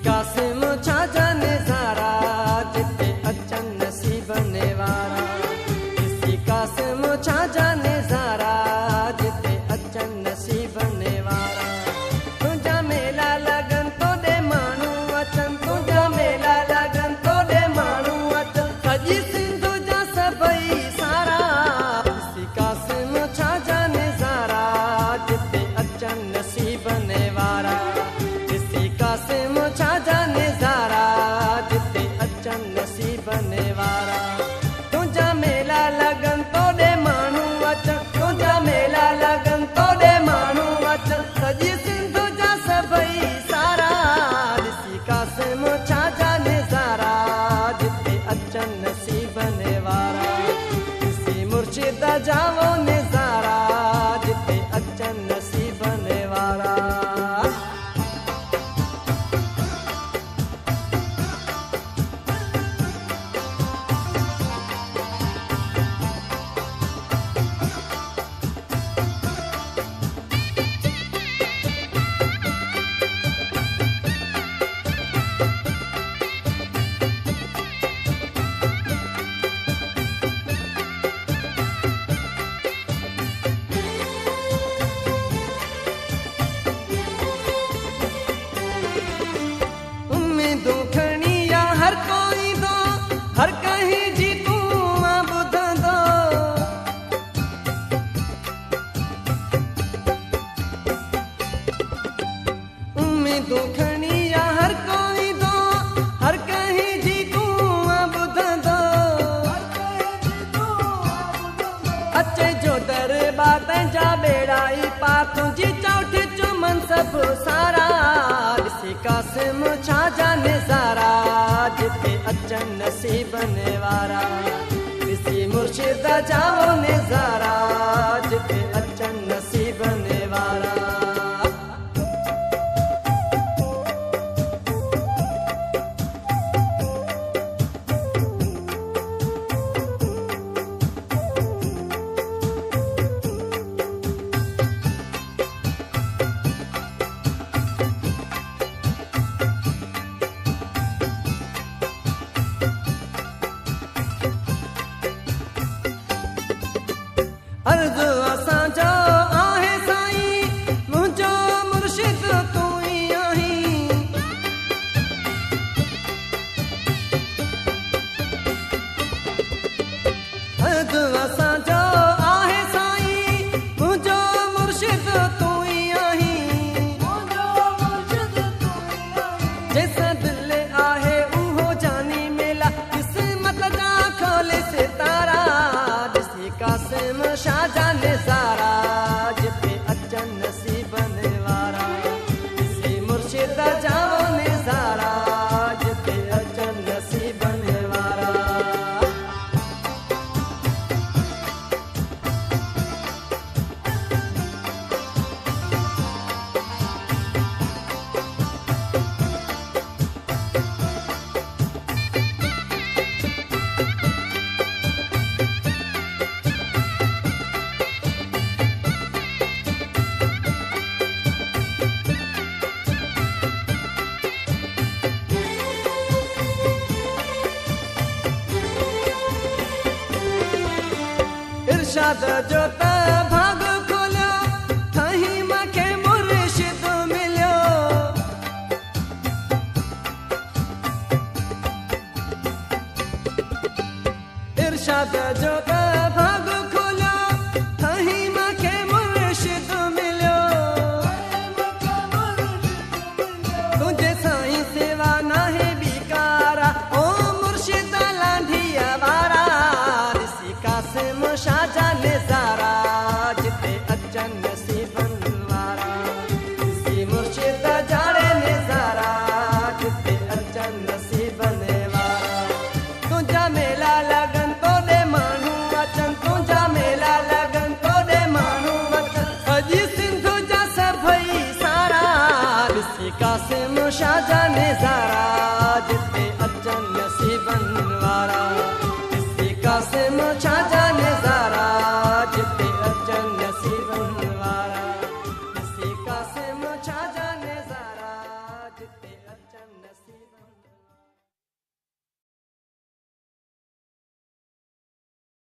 कासिम छा जाने ज़ारा जिते अचन नसीबने वारा किसी कासिम छा जाने ज़ारा जिते अचन नसीबने वारा तुझा मेला लगन तो दे मानू अचन तुझा मेला लगन तो दे मानू अचन सजी सिंधु जा सभई सारा किसी कासिम छा जाने ज़ारा जिते अचन नसीबने वारा किसी कासिम छा जाने ज़ारा जिते अचन नसीबने वारा तुझा मेला लगन तो दे मानू अचन तुझा मेला लगन तो दे मानू अचन सजी सिंधु जा सभई सारा किसी कासिम छा जाने ज़ारा जिते अचन नसीबने वारा किसी मुर्शिद जावो ने ज़ारा जिते अचन नसीबने वारा हर कोई दो हर कहीं जी तू बुध दो उम्मीदों खणिया हर कोई दो हर कहीं जी तू बुध दो अचे जो दर बात जा बेड़ाई पा तुझी चौठ चुमन सब सारा किसी कासिम छा जाने ज़ारा जिते अचन नसीबने वारा किसी मुर्शिद जाओ ने ज़ारा जिते अचन नसीबने वारा अर्ज़ असांजो आहे साईं मुंहिंजो मुर्शिद तू ई आहीं अर्ज़ असांजो आहे साईं मुंहिंजो मुर्शिद तू ई आहीं जैसा दिल आहे उहो जानी मेला किस्मत जा खोले सितारा किसी कासिम छा जाने ज़ारा जिते अचन नसीबने वारा किसी मुर्शिद जाओ ने ज़ारा जिते अचन नसीबने वारा इरशाद जो त भाग खोलियो थहीं मूंखे मुर्शिद मिलियो इरशाद जो त भाग खोलियो थहीं मूंखे मुर्शिद मिलियो तुझे साईं सेवा नाहे बीकारा ओ मुर्शिद लांढिया वारा किसी कासिम छा जाने ज़ारा जिते अचन नसीबन वारा किसी मुर्शिद जाने ने ज़ारा जिते अचन नसीबने वारा तुझा मेला लगन तो दे मानू अचन तुझा मेला लगन तो दे मानू अचन सजी सिंधु जा सभई सारा किसी कासिम छा जाने ज़ारा जिते अचन कासिम छा जाने